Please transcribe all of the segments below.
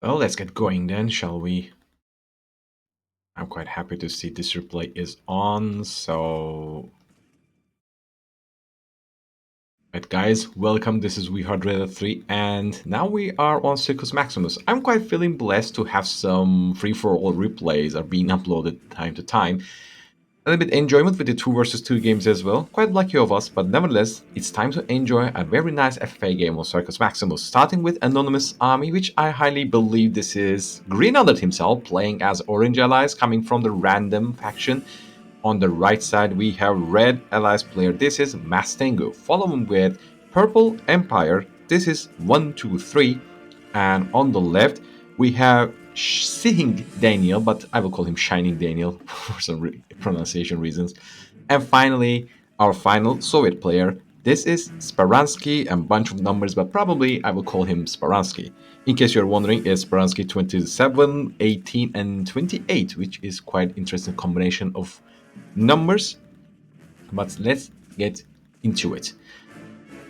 Well, let's get going then, shall we? I'm quite happy to see this replay is on. Right, guys, welcome. This is We Hard Raider 3, and now we are on Circus Maximus. I'm quite feeling blessed to have some free-for-all replays are being uploaded time to time. A little bit enjoyment with the 2 versus 2 games as well. Quite lucky of us, but nevertheless, it's time to enjoy a very nice FFA game on Circus Maximus, starting with Anonymous Army, which I highly believe this is Green Alert himself playing as Orange Allies coming from the random faction. On the right side, we have Red Allies player. This is Mastengu, following with Purple Empire. This is 123. And on the left, we have Sihing Daniel, but I will call him Shining Daniel for some pronunciation reasons. And finally, our final Soviet player. This is Sparansky, a bunch of numbers, but probably I will call him Sparansky. In case you're wondering, is Sparansky 27, 18, and 28, which is quite interesting combination of numbers. But let's get into it.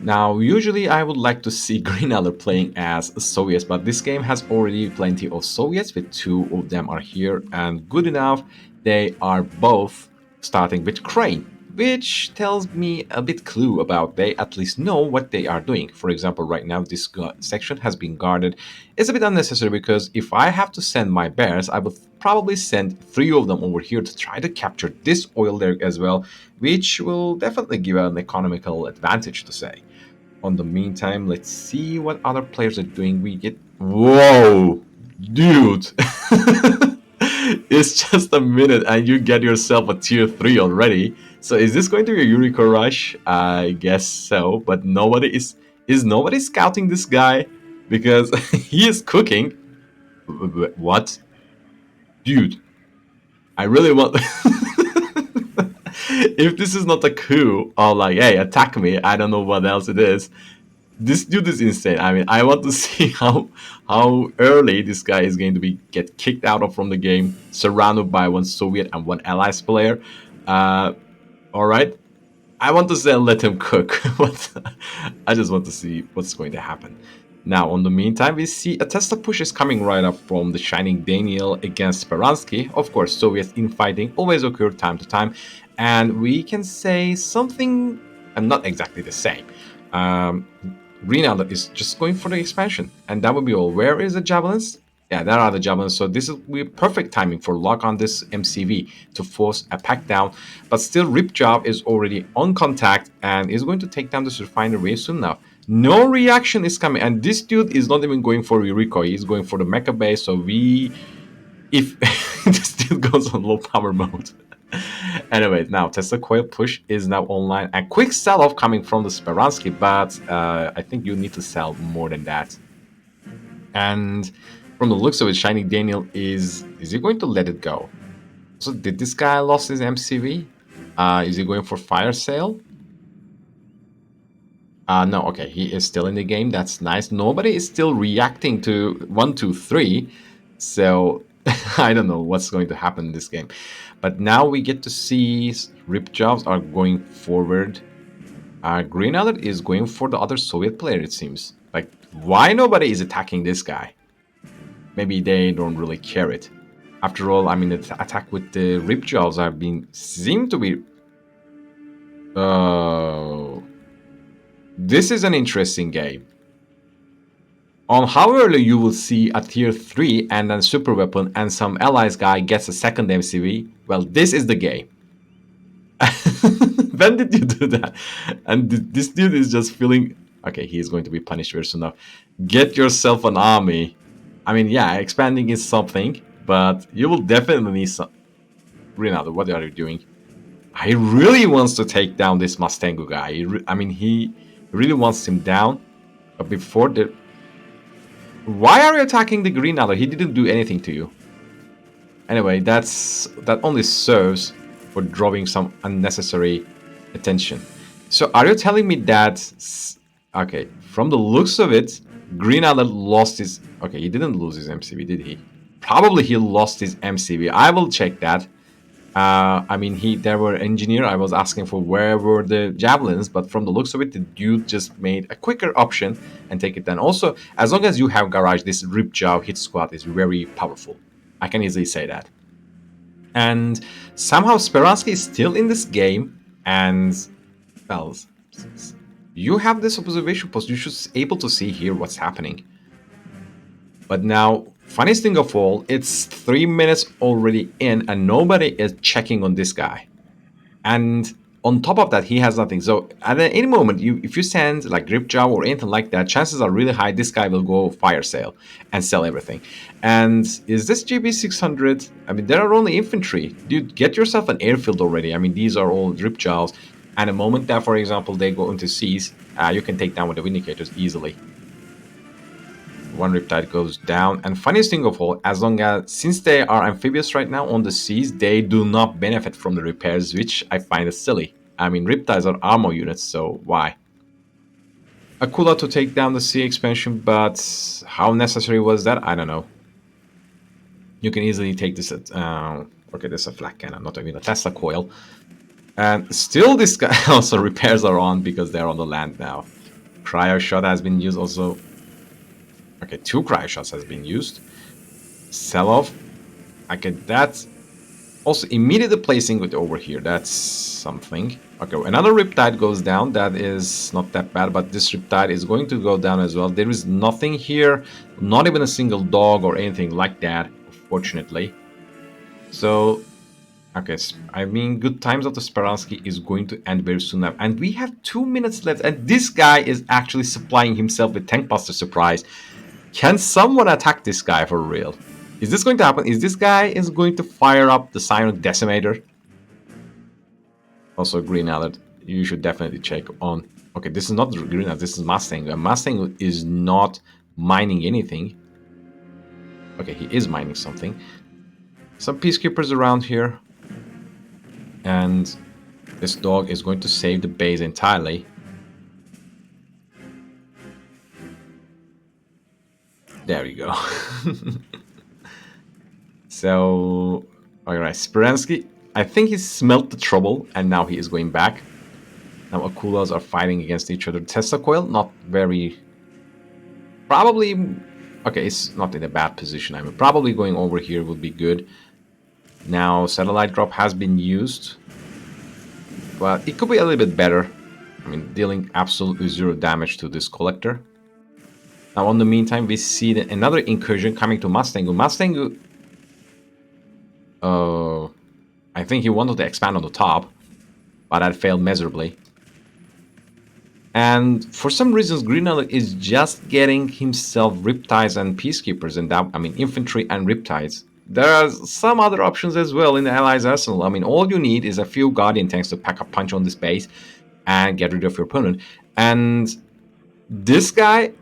Now, usually I would like to see Green Alert playing as Soviets, but this game has already plenty of Soviets, with 2 of them are here, and good enough, they are both starting with Crane, which tells me a bit clue about they at least know what they are doing. For example, right now this section has been guarded. It's a bit unnecessary because if I have to send my bears, I would probably send 3 of them over here to try to capture this oil derrick as well, which will definitely give an economical advantage to say. On the meantime, let's see what other players are doing. We get... Whoa! Dude! It's just a minute and you get yourself a tier 3 already. So is this going to be a Eureka Rush? I guess so, but nobody is... Is nobody scouting this guy? Because he is cooking. What? Dude, I really want... If this is not a coup, or like, hey, attack me, I don't know what else it is. This dude is insane. I mean, I want to see how early this guy is going to be get kicked out of from the game, surrounded by 1 Soviet and 1 Allies player. All right, I want to say let him cook, but I just want to see what's going to happen. Now, on the meantime, we see a Tesla push is coming right up from the Shining Daniel against Speransky. Of course, Soviet infighting always occur time to time, and we can say something, and not exactly the same. Green Alert is just going for the expansion, and that would be all. Where is the javelins? Yeah, there are the javelins. So this is perfect timing for lock on this MCV to force a pack down. But still, Ripjaw is already on contact and is going to take down this refinery very soon now. No reaction is coming, and this dude is not even going for recoil. He's going for the mecha base. So if this dude goes on low power mode. Anyway, now Tesla coil push is now online. A quick sell-off coming from the Speransky, but I think you need to sell more than that. And from the looks of it, Shining Daniel is he going to let it go? So did this guy lost his MCV? Is he going for fire sale? No, okay, he is still in the game. That's nice. Nobody is still reacting to 1, 2, 3. So I don't know what's going to happen in this game. But now we get to see Rip Jobs are going forward. Green Alert is going for the other Soviet player, it seems. Like, why nobody is attacking this guy? Maybe they don't really care it. After all, I mean, the attack with the Rip Jobs have been seem to be... This is an interesting game. On how early you will see a tier 3 and then super weapon and some allies guy gets a second MCV, well, this is the game. When did you do that? And this dude is just feeling... Okay, he is going to be punished very soon now. Get yourself an army. I mean, yeah, expanding is something, but you will definitely need some... Ronaldo, what are you doing? He really wants to take down this Mustango guy. He really wants him down. But before the... Why are you attacking the Green Alert? He didn't do anything to you. Anyway, that only serves for drawing some unnecessary attention. So are you telling me that... Okay, from the looks of it, Green Alert lost his... Okay, he didn't lose his MCV, did he? Probably he lost his MCV. I will check that. I mean, there were engineer. I was asking for where were the javelins, but from the looks of it, the dude just made a quicker option and take it down. Also, as long as you have garage, this rip jaw hit squad is very powerful. I can easily say that. And somehow Speransky is still in this game, and well, you have this observation post. You should be able to see here what's happening. But now, funniest thing of all, it's 3 minutes already in, and nobody is checking on this guy. And on top of that, he has nothing. So at any moment, if you send like grip jaw or anything like that, chances are really high this guy will go fire sale and sell everything. And is this GB600? I mean, there are only infantry. Dude, get yourself an airfield already. I mean, these are all grip jaws. And the moment that, for example, they go into seas, you can take down with the vindicators easily. One riptide goes down. And funniest thing of all, as long as, since they are amphibious right now on the seas, they do not benefit from the repairs, which I find is silly. I mean, riptides are armor units, so why? Akula to take down the sea expansion, but how necessary was that? I don't know. You can easily take this at, okay, this is a flak cannon, not even a Tesla coil. And still this guy also repairs are on because they're on the land now. Cryo shot has been used also. Okay, 2 cryo shots has been used. Sell off. Okay, that's also immediately placing it over here. That's something. Okay, another riptide goes down. That is not that bad, but this riptide is going to go down as well. There is nothing here, not even a single dog or anything like that, fortunately. So, okay, I mean, good times of the Speransky is going to end very soon now. And we have 2 minutes left, and this guy is actually supplying himself with Tank Buster Surprise. Can someone attack this guy for real? Is this going to happen? Is this guy is going to fire up the Psionic Decimator? Also, Green Alert, you should definitely check on. Okay, this is not Green Alert, this is Mustang. Mustang is not mining anything. Okay, he is mining something. Some peacekeepers around here. And this dog is going to save the base entirely. There you go. So, alright, Speransky, I think he smelt the trouble, and now he is going back. Now Akulas are fighting against each other. Tesla coil, not very... Probably... Okay, it's not in a bad position. I mean, probably going over here would be good. Now, satellite drop has been used. But it could be a little bit better. I mean, dealing absolutely 0 damage to this collector. Now, in the meantime, we see another incursion coming to Mustang. Mustang... I think he wanted to expand on the top, but that failed miserably. And for some reasons, Green Alert is just getting himself riptides and peacekeepers, and that, I mean, infantry and riptides. There are some other options as well in the Allies' arsenal. I mean, all you need is a few Guardian tanks to pack a punch on this base and get rid of your opponent. And this guy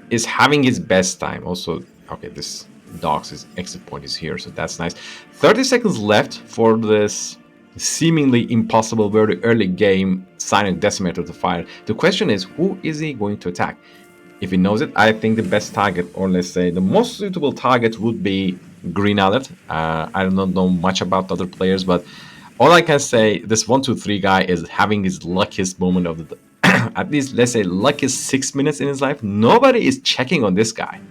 is having his best time. Also, okay, this Doc's exit point is here, so that's nice. 30 seconds left for this seemingly impossible, very early game Psionic Decimator to fire. The question is, who is he going to attack? If he knows it, I think the best target, or let's say the most suitable target, would be Green Alert. I don't know much about other players, but all I can say, this 1-2-3 guy is having his luckiest moment of the at least, let's say, luckiest 6 minutes in his life. Nobody is checking on this guy.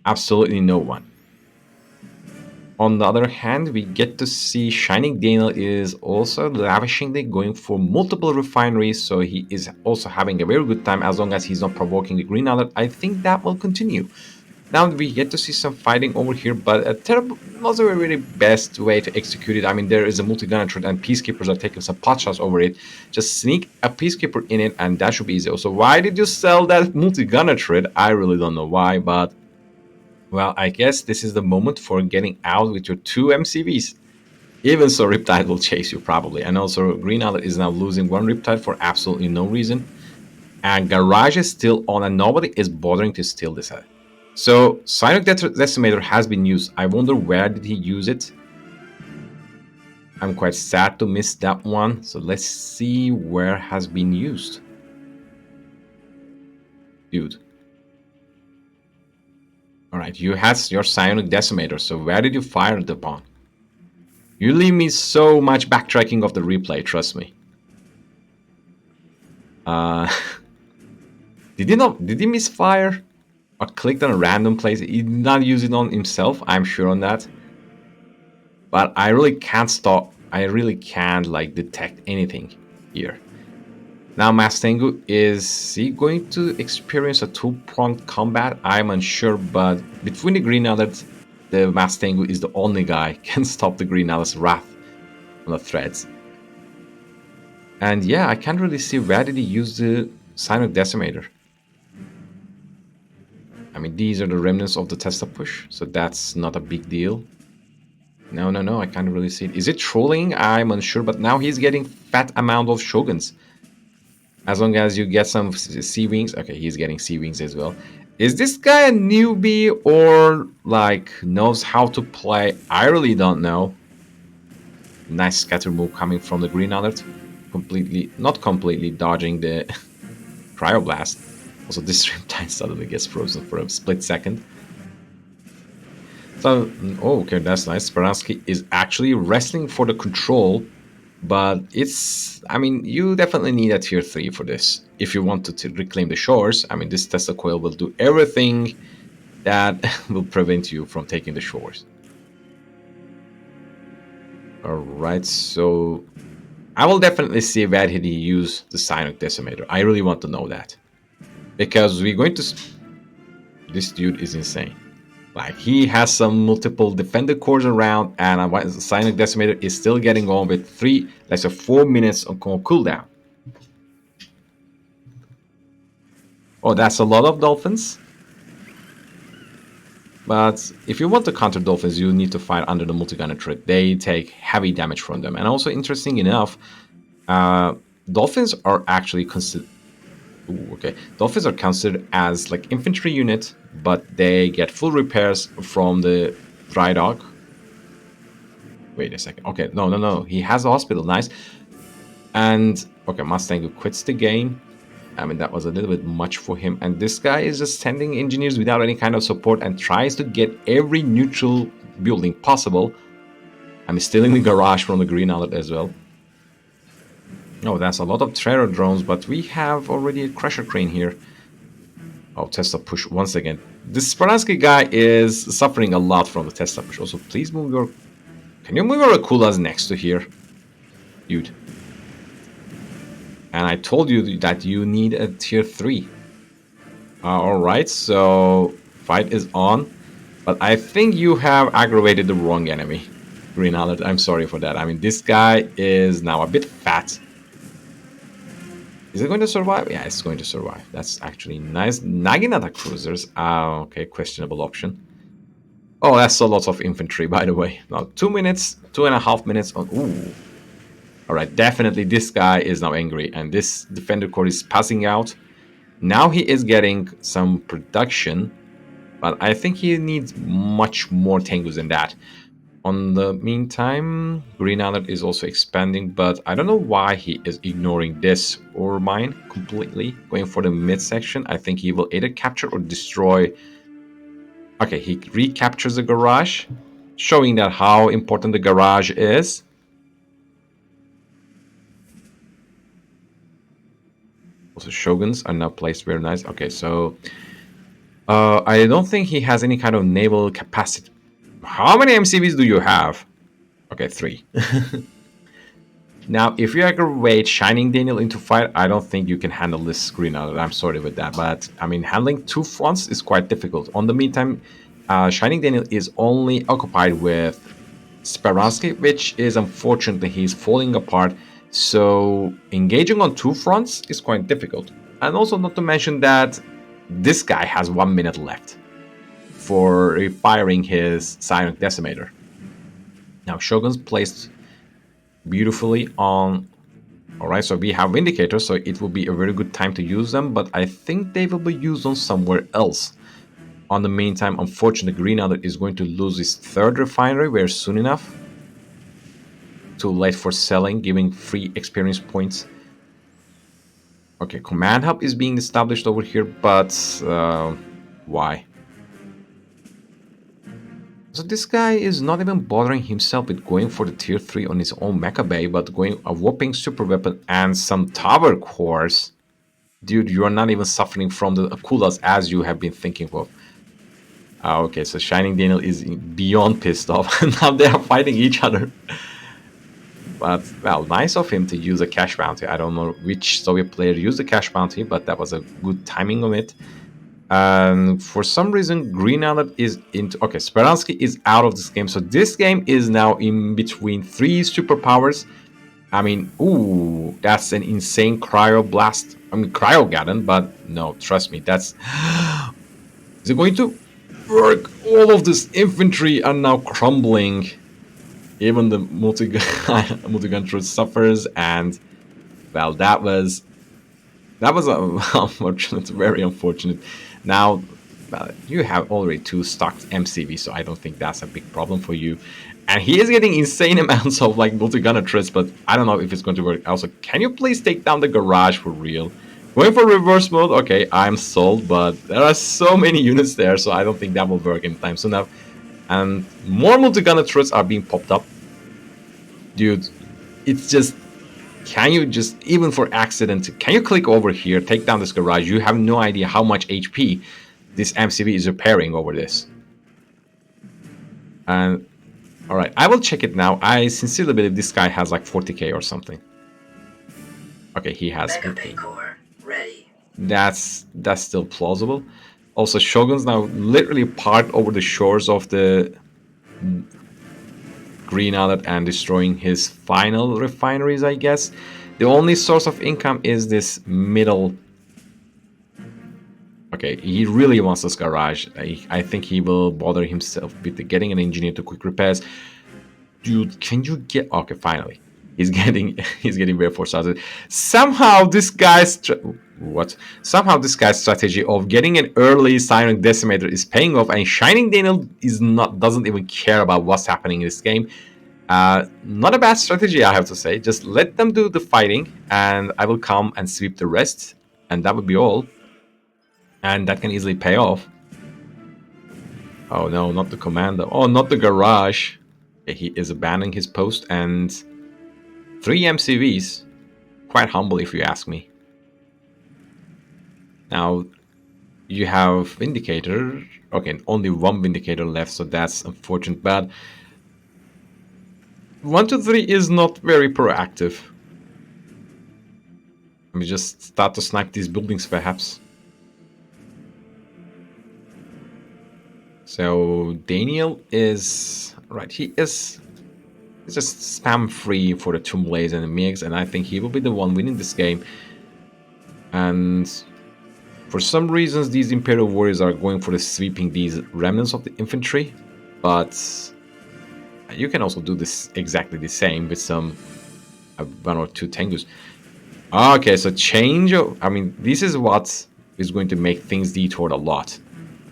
Absolutely no one. On the other hand, we get to see Shining Daniel is also lavishingly going for multiple refineries, so he is also having a very good time as long as he's not provoking the Green Alert. I think that will continue. Now we get to see some fighting over here, but a terrible, not the really best way to execute it. I mean, there is a multi-gunner turret and peacekeepers are taking some pot shots over it. Just sneak a peacekeeper in it and that should be easy. Also, why did you sell that multi-gunner turret? I really don't know why, but... Well, I guess this is the moment for getting out with your 2 MCVs. Even so, Riptide will chase you probably. And also, Green Alert is now losing 1 Riptide for absolutely no reason. And Garage is still on and nobody is bothering to steal this head. So, Psionic Decimator has been used. I wonder where did he use it? I'm quite sad to miss that one. So let's see where has been used. Dude. Alright, you had your Psionic Decimator, so where did you fire it upon? You leave me so much backtracking of the replay, trust me. Uh, did he misfire? Or clicked on a random place? He did not use it on himself, I'm sure on that. But I really can't stop. I really can't like detect anything here. Now Mastengu, is he going to experience a two-pronged combat? I'm unsure, but between the Green Alert, the Mastengu is the only guy can stop the Green Alert's wrath on the threads. And yeah, I can't really see where did he use the Cyanic Decimator. I mean, these are the remnants of the Tesla push, so that's not a big deal. No, I can't really see it. Is it trolling? I'm unsure, but now he's getting fat amount of Shoguns. As long as you get some C-Wings. Okay, he's getting C-Wings as well. Is this guy a newbie or, like, knows how to play? I really don't know. Nice scatter move coming from the Green Alert. Not completely dodging the Cryoblast. Also, this Riptide suddenly gets frozen for a split second. So, oh, okay, that's nice. Speransky is actually wrestling for the control, but I mean, you definitely need a tier 3 for this. If you want to reclaim the shores, I mean, this Tesla coil will do everything that will prevent you from taking the shores. Alright, so I will definitely see where did he use the Cyanic Decimator. I really want to know that. Because we're going to... This dude is insane. Like, he has some multiple defender cores around, and Cyanic Decimator is still getting on with 4 minutes on cooldown. Oh, that's a lot of dolphins. But if you want to counter dolphins, you need to fight under the multi-gunner turret. They take heavy damage from them. And also, interesting enough, dolphins are actually considered... Okay. Dolphins are considered as like infantry unit, but they get full repairs from the dry dock. Wait a second. Okay, no. He has a hospital. Nice. And okay, Mustang quits the game. I mean, that was a little bit much for him. And this guy is just sending engineers without any kind of support and tries to get every neutral building possible. I'm stealing the garage from the Green Alert as well. Oh, that's a lot of terror drones, but we have already a crusher crane here. Oh, Tesla push once again. This Speransky guy is suffering a lot from the Tesla push. Also, please move your... Can you move your Akulas next to here? Dude. And I told you that you need a tier 3. Alright, so fight is on. But I think you have aggravated the wrong enemy, Green Alert. I'm sorry for that. I mean, this guy is now a bit fat. Is it going to survive? Yeah, it's going to survive. That's actually nice. Naginata cruisers. Okay, questionable option. Oh, that's a lot of infantry, by the way. Now, 2 minutes, 2.5 minutes on... Ooh. Alright, definitely this guy is now angry, and this defender core is passing out. Now he is getting some production, but I think he needs much more Tengus than that. On the meantime, Green Alert is also expanding, but I don't know why he is ignoring this or mine completely, going for the midsection. I think he will either capture or destroy. Okay, he recaptures the garage, showing that how important the garage is. Also, Shoguns are now placed very nice. Okay, so I don't think he has any kind of naval capacity. How many MCVs do you have? Okay, 3. Now, if you aggravate Shining Daniel into fight, I don't think you can handle this screen out. I'm sorry with that, but I mean, handling 2 fronts is quite difficult. On the meantime, Shining Daniel is only occupied with Speransky, which is unfortunately he's falling apart. So engaging on 2 fronts is quite difficult. And also, not to mention that this guy has 1 minute left for refiring his Cyanic Decimator. Now, Shogun's placed beautifully on... Alright, so we have indicators, so it will be a very good time to use them, but I think they will be used on somewhere else. On the meantime, unfortunately, Green Alert is going to lose his 3rd refinery very soon enough. Too late for selling, giving free experience points. Okay, command hub is being established over here, but why? So this guy is not even bothering himself with going for the tier 3 on his own mecha bay, but going a whopping super weapon and some tower cores. Dude, you are not even suffering from the cooldowns as you have been thinking of. Okay, so Shining Daniel is beyond pissed off. Now they are fighting each other. But, well, nice of him to use a cash bounty. I don't know which Soviet player used the cash bounty, but that was a good timing of it. And for some reason, Green Alert is into... Okay, Speransky is out of this game. So this game is now in between three superpowers. I mean, ooh, that's an insane cryo blast. I mean, cryo Gaddon, but no, trust me, that's... Is it going to work? All of this infantry are now crumbling. Even the multi-gun turret suffers, and well, that was unfortunate, very unfortunate. Now, well, you have already two stocked MCV, so I don't think that's a big problem for you. And he is getting insane amounts of like multi-gunner turrets, but I don't know if it's going to work. Also, can you please take down the garage for real? Going for reverse mode, okay, I'm sold, but there are so many units there, so I don't think that will work anytime soon enough. And more multi-gunner turrets are being popped up. Dude, it's just, can you just, even for accident, can you click over here, take down this garage? You have no idea how much HP this MCV is repairing over this. And all right, I will check it now. I sincerely believe this guy has like 40k or something. Okay, he has 50. Ready. That's still plausible. Also, Shogun's now literally parked over the shores of the Green Outlet and destroying his final refineries, I guess. The only source of income is this middle. Okay, he really wants this garage. I think he will bother himself with getting an engineer to quick repairs. Dude, can you get... Okay, finally. He's getting very forced. Somehow this guy's... Somehow this guy's strategy of getting an early Siren Decimator is paying off, and Shining Daniel doesn't even care about what's happening in this game. Not a bad strategy, I have to say. Just let them do the fighting, and I will come and sweep the rest, and that would be all. And that can easily pay off. Oh no, not the commander. Oh, not the garage. He is abandoning his post, and 3 MCVs. Quite humble, if you ask me. Now, you have Vindicator. Okay, only 1 Vindicator left, so that's unfortunate. But 1, 2, 3 is not very proactive. Let me just start to snipe these buildings, perhaps. So Daniel is right. He's just spam free for the Tomb Blaze and the MiGs, and I think he will be the one winning this game. And for some reasons, these Imperial Warriors are going for the sweeping these remnants of the infantry, but you can also do this exactly the same with some 1 or 2 Tengus. Okay, so change of... I mean, this is what is going to make things detour a lot.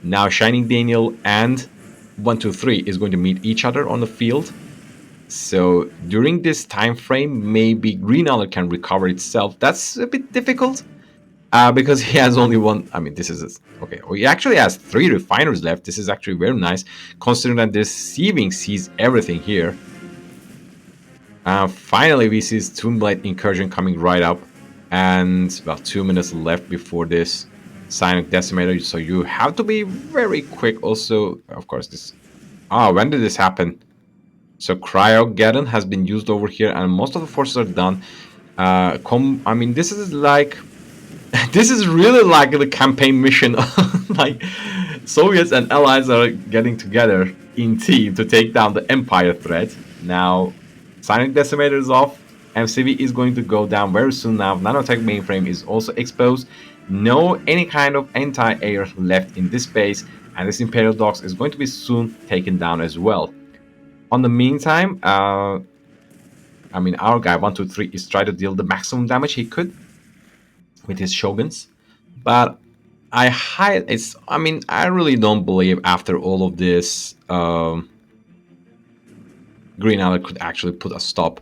Now Shining Daniel and 1, 2, 3 is going to meet each other on the field. So during this time frame, maybe Green Alert can recover itself. That's a bit difficult because he has only 1. I mean, this is okay. Well, he actually has 3 refiners left. This is actually very nice, considering that Deceiving sees everything here. Finally, we see his Toonblade incursion coming right up, and about 2 minutes left before this Sonic Decimator, so you have to be very quick. Also, of course, this... when did this happen? So Cryogeddon has been used over here, and most of the forces are done. I mean, this is like... this is really like the campaign mission. Like, Soviets and Allies are getting together in team to take down the Empire threat. Now, Sonic Decimator is off. MCV is going to go down very soon now. Nanotech mainframe is also exposed. No any kind of anti-air left in this base, and this Imperial Docks is going to be soon taken down as well. On the meantime, I mean, our guy 1, 2, 3 is trying to deal the maximum damage he could with his Shoguns, but I mean, I really don't believe after all of this, Green Alert could actually put a stop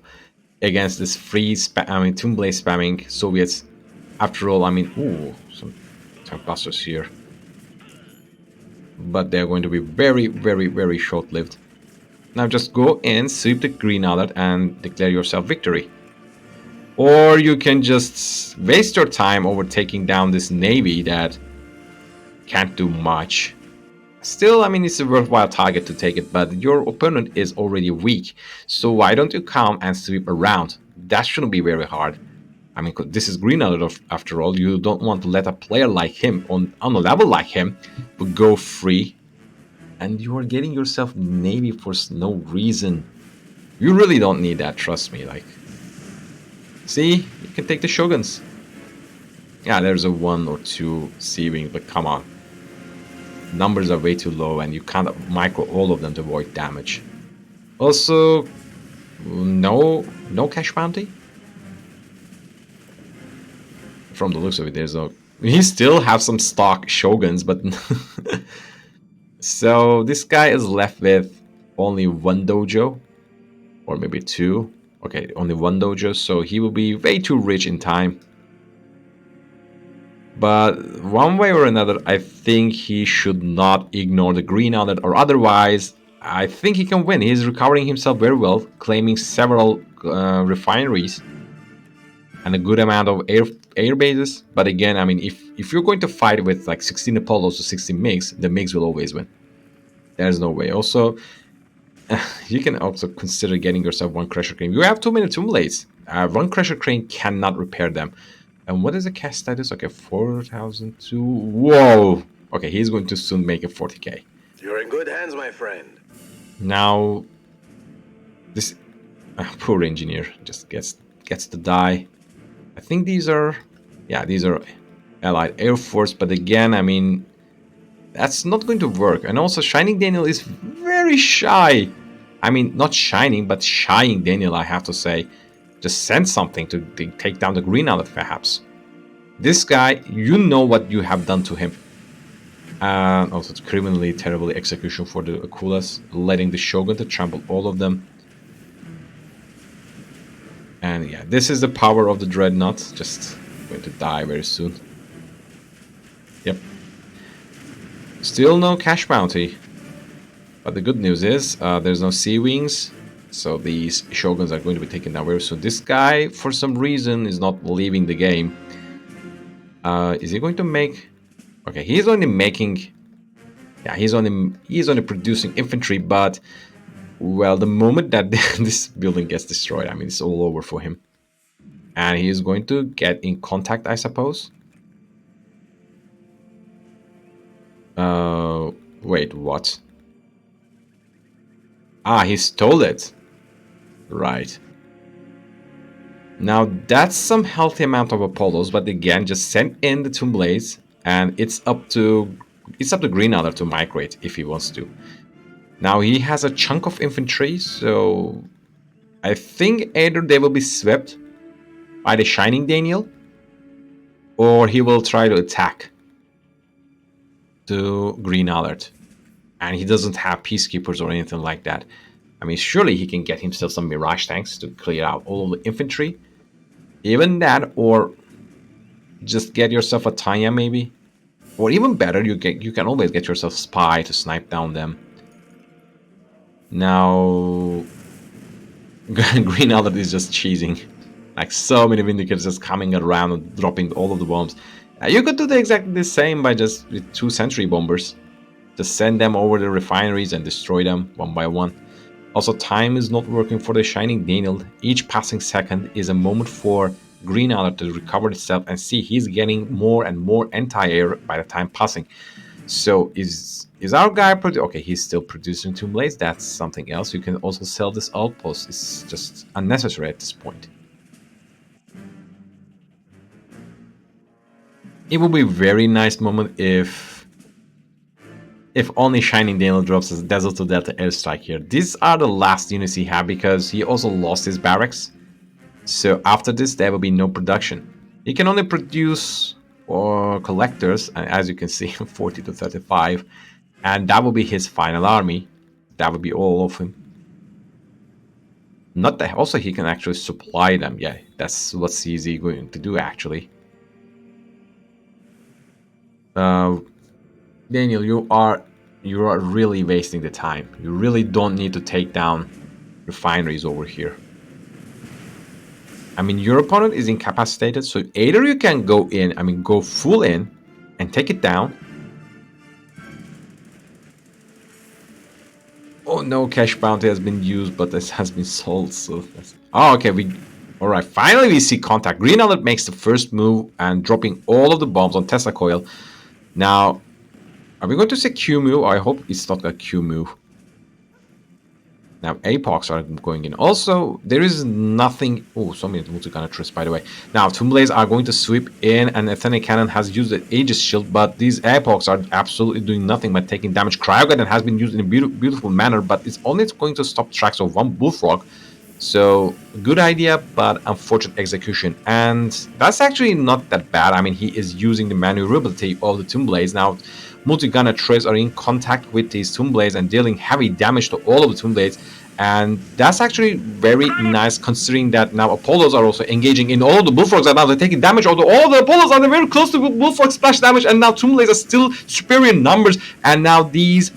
against this free Tomb Blaze spamming Soviets. After all, I mean, ooh, some tank busters here. but they're going to be very, very, very short-lived. Now just go in, sweep the green alert, and declare yourself victory. Or you can just waste your time over taking down this navy that can't do much. Still, I mean, it's a worthwhile target to take it, but your opponent is already weak. So why don't you come and sweep around? That shouldn't be very hard. I mean, this is green alert after all. You don't want to let a player like him, on a level like him, go free. And you are getting yourself navy for no reason. You really don't need that, trust me. Like, see, you can take the shoguns. Yeah, there's a 1 or 2 C-wing, but come on. Numbers are way too low, and you can't micro all of them to avoid damage. Also, no cash bounty. From the looks of it, there's no. He still have some stock shoguns, but so this guy is left with only 1 dojo, or maybe 2. Okay, only 1 dojo, so he will be way too rich in time. But one way or another, I think he should not ignore the green on it, or otherwise, I think he can win. He's recovering himself very well, claiming several refineries and a good amount of air bases. But again, I mean, if you're going to fight with like 16 Apollos or 16 MiGs, the MiGs will always win. There's no way. Also, you can also consider getting yourself 1 Crusher Crane. You have too many Tomb Blades. 1 Crusher Crane cannot repair them. And what is the cash status? Okay, 4,002. Whoa! Okay, he's going to soon make a 40k. You're in good hands, my friend. Now, this poor engineer just gets to die. I think these are, yeah, these are Allied Air Force. But again, I mean, that's not going to work. And also, Shining Daniel is very shy. I mean, not shining, but shying Daniel, I have to say. Just send something to take down the green alert, perhaps. This guy, you know what you have done to him. And also, it's criminally terrible execution for the Akulas, letting the Shogun to trample all of them. And yeah, this is the power of the Dreadnought. Just going to die very soon. Yep. Still no cash bounty. But the good news is, there's no C-Wings. So these Shoguns are going to be taken down very soon. This guy, for some reason, is not leaving the game. Is he going to make... Okay, he's only making... Yeah, he's only producing infantry, but... Well, the moment that this building gets destroyed, I mean, it's all over for him. And he is going to get in contact, I suppose. Wait, what? Ah, he stole it. Right. Now that's some healthy amount of Apollos, but again, just send in the Tomb Blades, and it's up to Green Alert to migrate if he wants to. Now he has a chunk of infantry, so I think either they will be swept by the Shining Daniel, or he will try to attack to Green Alert. And he doesn't have peacekeepers or anything like that. I mean, surely he can get himself some Mirage tanks to clear out all of the infantry. Even that, or just get yourself a Tanya maybe. Or even better, you can always get yourself Spy to snipe down them. Now, Green Alert is just cheesing. Like so many Vindicators just coming around and dropping all of the bombs. You could do exactly the same by just with 2 Sentry Bombers. Just send them over the refineries and destroy them one by one. Also, time is not working for the Shining Daniel. Each passing second is a moment for Green Alert to recover itself, and see, he's getting more and more anti-air by the time passing. So is our guy okay, he's still producing Tomb Blades. That's something else. You can also sell this outpost. It's just unnecessary at this point. It would be a very nice moment if only Shining Daniel drops his Desert to Delta airstrike here. These are the last units he had, because he also lost his barracks. So after this, there will be no production. He can only produce collectors, and as you can see, 40 to 35. And that will be his final army. That will be all of him. Not that, also he can actually supply them. Yeah, that's what's easy going to do actually. Daniel, you are You are really wasting the time. You really don't need to take down refineries over here. I mean, your opponent is incapacitated, so either you can go in, I mean, go full in and take it down. Oh no, cash bounty has been used, but this has been sold, so that's... Oh, okay, Alright, finally we see contact. Green Alert makes the first move and dropping all of the bombs on Tesla Coil. Now, are we going to say Q move? I hope it's not a Q move. Now, Apox are going in. Also, there is nothing... Oh, so many multi-gunner by the way. Now, Tomb Blades are going to sweep in, and Athenic Cannon has used the Aegis Shield, but these Apox are absolutely doing nothing but taking damage. Cryogun has been used in a beautiful manner, but it's only going to stop tracks of one Bullfrog. So, good idea, but unfortunate execution. And that's actually not that bad. I mean, he is using the maneuverability of the Tomb Blades. Now, multi-gunner treads are in contact with these Tomb Blades and dealing heavy damage to all of the Tomb Blades. And that's actually very nice, considering that now Apollos are also engaging in all the Bullfrogs, and now they're taking damage. Although all the Apollos are very close to Bullfrog splash damage, and now Tomb Blades are still superior in numbers. And now these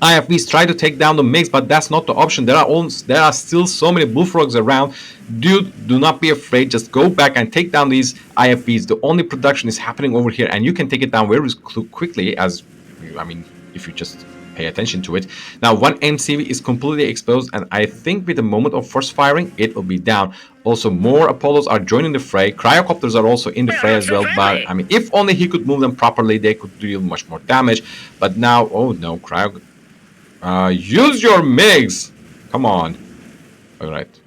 IFVs try to take down the mix, but that's not the option. There are still so many Bullfrogs around. Dude, do not be afraid. Just go back and take down these IFVs. The only production is happening over here, and you can take it down very quickly, as, I mean, if you just pay attention to it. Now, one MCV is completely exposed, and I think with the moment of force firing, it will be down. Also, more Apollos are joining the fray. Cryocopters are also in the fray as well, but, I mean, if only he could move them properly, they could deal much more damage. But now, oh no, use your MiGs! Come on. Alright.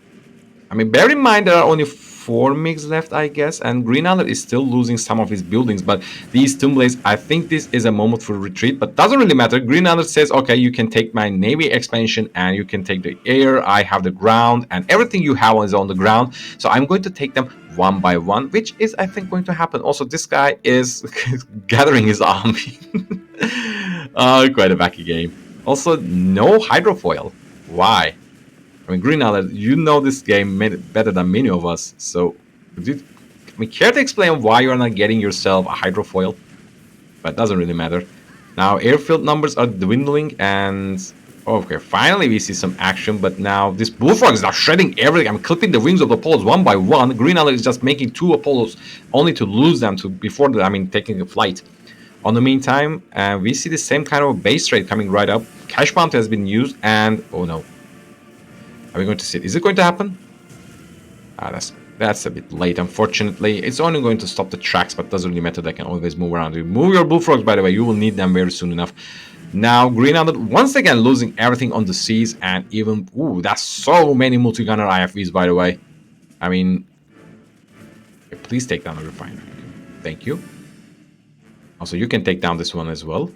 I mean, bear in mind there are only 4 MiGs left, I guess, and Green Alert is still losing some of his buildings, but these Tomb Blades, I think this is a moment for retreat, but doesn't really matter. Green Alert says, okay, you can take my Navy expansion, and you can take the air, I have the ground, and everything you have is on the ground, so I'm going to take them one by one, which is, I think, going to happen. Also, this guy is gathering his army. Quite a wacky game. Also, no hydrofoil. Why? I mean, Green Alert, you know this game better than many of us. So, care to explain why you're not getting yourself a hydrofoil? But it doesn't really matter. Now, airfield numbers are dwindling, and okay, finally we see some action. But now this Bullfrog is now shredding everything. I'm clipping the wings of the Apollos one by one. Green Alert is just making 2 Apollos, only to lose them before taking a flight. On the meantime, we see the same kind of base rate coming right up. Cash bounty has been used, and oh no, are we going to see it? Is it going to happen? That's a bit late, unfortunately. It's only going to stop the tracks, but doesn't really matter. They can always move around. You move your Bullfrogs, by the way. You will need them very soon enough. Now, Green Alert once again losing everything on the seas, and even that's so many multi-gunner IFVs, by the way. I mean, please take down the refinery. Thank you. Also, you can take down this one as well.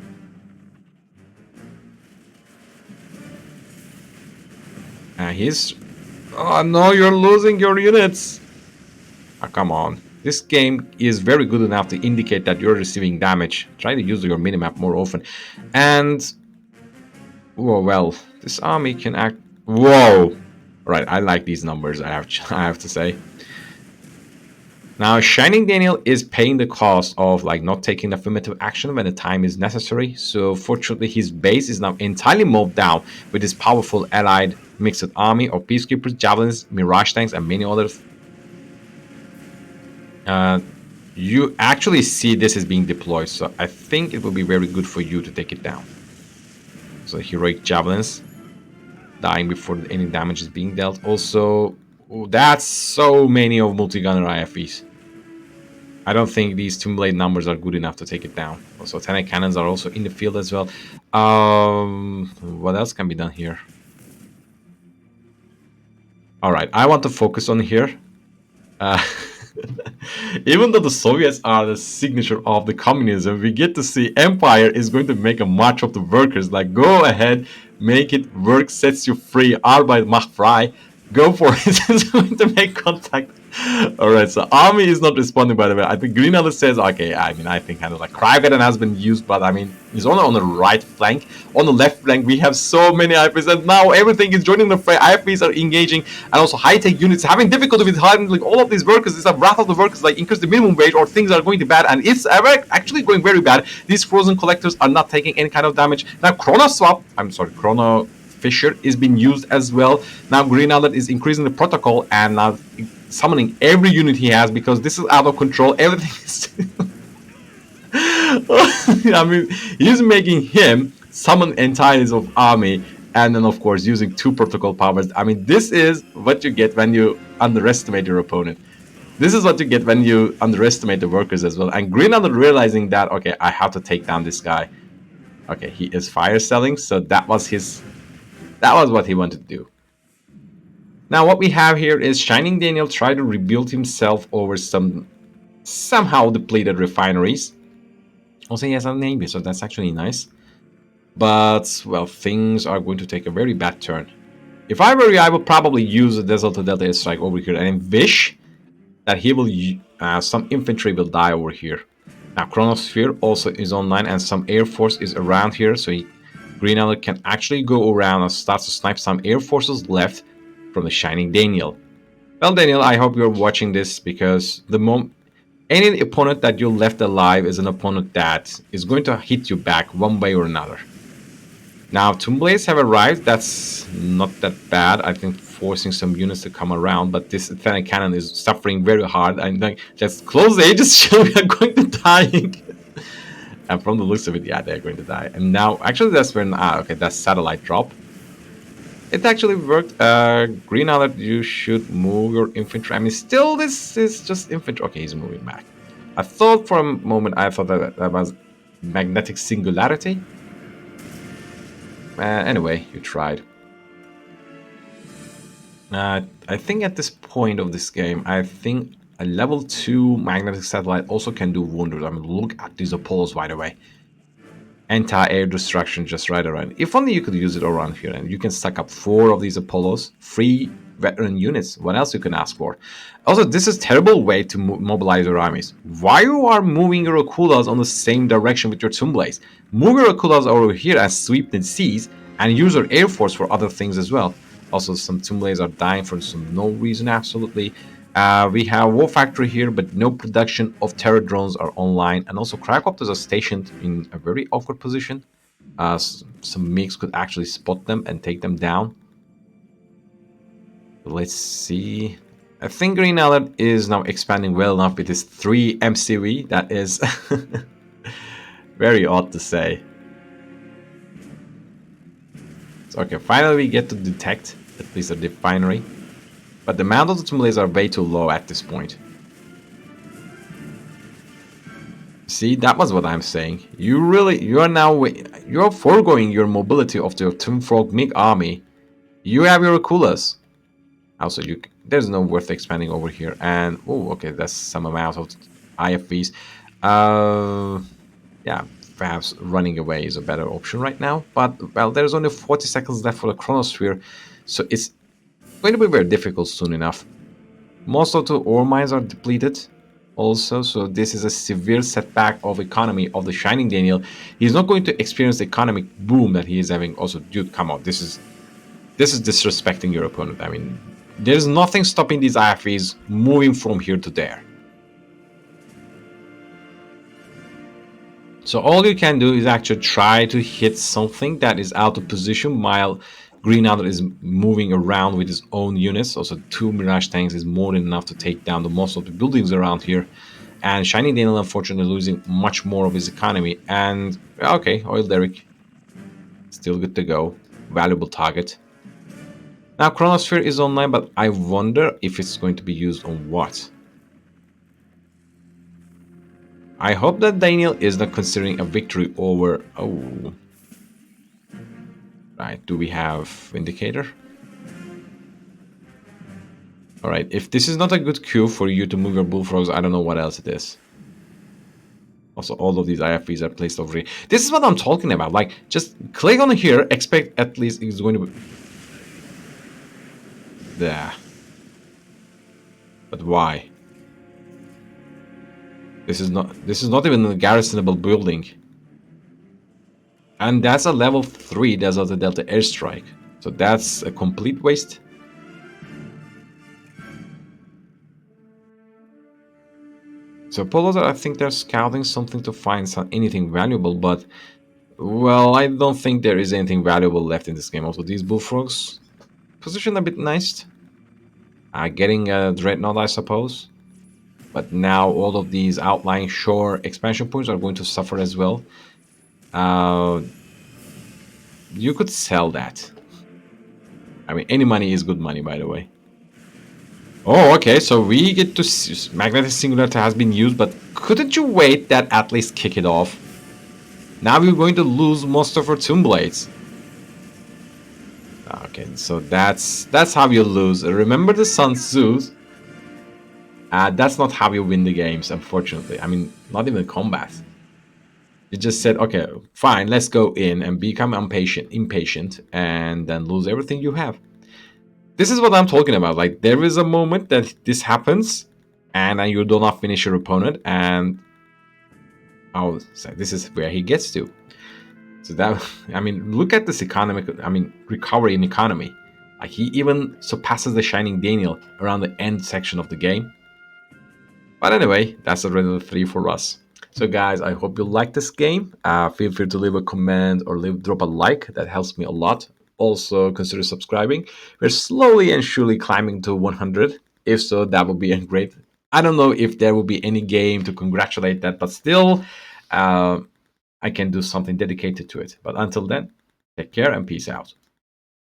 He's... Oh no, you're losing your units! Oh, come on. This game is very good enough to indicate that you're receiving damage. Try to use your minimap more often. And... whoa, well, this army can act... Whoa! Right, I like these numbers, I have to say. Now, Shining Daniel is paying the cost of not taking affirmative action when the time is necessary. So, fortunately, his base is now entirely mowed down with his powerful allied mixed army of peacekeepers, javelins, mirage tanks, and many others. You actually see this is being deployed, so I think it will be very good for you to take it down. So, heroic javelins dying before any damage is being dealt. Also, that's so many of multi-gunner IFVs. I don't think these Tomb Blade numbers are good enough to take it down. Also, Tanic cannons are also in the field as well. What else can be done here? Alright, I want to focus on here. Even though the Soviets are the signature of the communism, we get to see Empire is going to make a march of the workers. Go ahead, make it work, sets you free. Arbeit macht frei. Go for it. It's going to make contact. All right, so Army is not responding, by the way. I think Green Alert says, okay, I mean, I think kind of like Crybaden has been used, but I mean, he's only on the right flank. On the left flank, we have so many IFPs, and now everything is joining the fray. IFPs are engaging, and also high-tech units having difficulty with handling all of these workers. These are wrath of the workers, like increase the minimum wage, or things are going to bad, and it's actually going very bad. These frozen collectors are not taking any kind of damage. Now, Chrono Fisher is being used as well. Now, Green Alert is increasing the protocol, and now summoning every unit he has because this is out of control. Everything is. I mean, he's making him summon entities of army, and then of course using 2 protocol powers. I mean, this is what you get when you underestimate your opponent. This is what you get when you underestimate the workers as well. And Green Alert realizing that, okay, I have to take down this guy. Okay, he is fire selling, so that was what he wanted to do. Now what we have here is Shining Daniel try to rebuild himself over some somehow depleted refineries. Also, he has a navy, so that's actually nice. But, well, things are going to take a very bad turn. If I were you, I would probably use a Desert to Delta strike over here and wish that he will some infantry will die over here. Now, Chronosphere also is online, and some Air Force is around here, so Green Alert can actually go around and start to snipe some Air Forces left from the Shining Daniel. Well, Daniel, I hope you're watching this, because any opponent that you left alive is an opponent that is going to hit you back one way or another. Now, Tomb Blades have arrived. That's not that bad. I think forcing some units to come around, but this Athenic cannon is suffering very hard. I'm like, just close the Aegis shield. We are going to die. And from the looks of it, yeah, they're going to die. And now, actually, that's when okay, that's satellite drop. It actually worked. Green Alert, you should move your infantry. I mean, still, this is just infantry. Okay, he's moving back. I thought for a moment, I thought that was magnetic singularity. Anyway, you tried. I think at this point of this game, I think a level 2 magnetic satellite also can do wonders. I mean, look at these Apollos, by the way. Anti-air destruction just right around. If only you could use it around here, and you can stack up 4 of these Apollos, 3 veteran units. What else you can ask for? Also, this is a terrible way to mobilize your armies. Why you are moving your Akulas on the same direction with your Tomb Blades? Move your Akulas over here and sweep the seas, and use your Air Force for other things as well. Also, some Tomb Blades are dying for some no reason, absolutely. We have War Factory here, but no production of terror drones are online. And also, Cryocopters are stationed in a very awkward position. Some MiGs could actually spot them and take them down. Let's see. I think Green Alert is now expanding well enough with his 3 MCV. That is very odd to say. So, okay, finally we get to detect at least a refinery. But the amount of the Tomb Blades are way too low at this point. See, that was what I'm saying. You are foregoing your mobility of the Tomb Frog MiG army. You have your Akulas. Also, there's no worth expanding over here. And oh, okay, that's some amount of IFVs. Yeah, perhaps running away is a better option right now. But well, there's only 40 seconds left for the Chronosphere, so it's going to be very difficult soon enough. Most of the ore mines are depleted also, so this is a severe setback of economy of the Shining Daniel. He's not going to experience the economic boom that he is having. Also, dude, come on, this is disrespecting your opponent. I mean, there's nothing stopping these IFVs moving from here to there. So all you can do is actually try to hit something that is out of position while Green Alert is moving around with his own units. Also, 2 Mirage tanks is more than enough to take down the most of the buildings around here. And Shining Daniel, unfortunately, losing much more of his economy. And, okay, Oil Derrick, still good to go. Valuable target. Now, Chronosphere is online, but I wonder if it's going to be used on what? I hope that Daniel is not considering a victory over... Oh... Right, do we have Vindicator? Alright, if this is not a good cue for you to move your Bullfrogs, I don't know what else it is. Also, all of these IFVs are placed over here. This is what I'm talking about. Like, just click on here, expect at least it's going to be... There. But why? This is not even a garrisonable building. And that's a level 3 Desert Delta airstrike. So that's a complete waste. So Polos, I think they're scouting something to find anything valuable, but well, I don't think there is anything valuable left in this game. Also, these bullfrogs position a bit nice. Getting a dreadnought, I suppose. But now all of these outlying shore expansion points are going to suffer as well. Uh, you could sell that. I mean, any money is good money, by the way. Oh, okay. So we get to magnetic singularity has been used, but couldn't you wait that at least kick it off? Now we're going to lose most of our tomb blades. Okay, so that's how you lose. Remember the Sun Tzu's? That's not how you win the games, unfortunately. I mean, not even combat. You just said, okay, fine, let's go in and become impatient, and then lose everything you have. This is what I'm talking about. Like, there is a moment that this happens, and then you do not finish your opponent, and oh, so this is where he gets to. So that, I mean, look at this economic, I mean, recovery in economy. Like, he even surpasses the Shining Daniel around the end section of the game. But anyway, that's already the 3 for us. So guys, I hope you like this game. Feel free to leave a comment or drop a like. That helps me a lot. Also, consider subscribing. We're slowly and surely climbing to 100. If so, that would be a great. I don't know if there will be any game to congratulate that, but still, uh, I can do something dedicated to it. But until then, take care and peace out.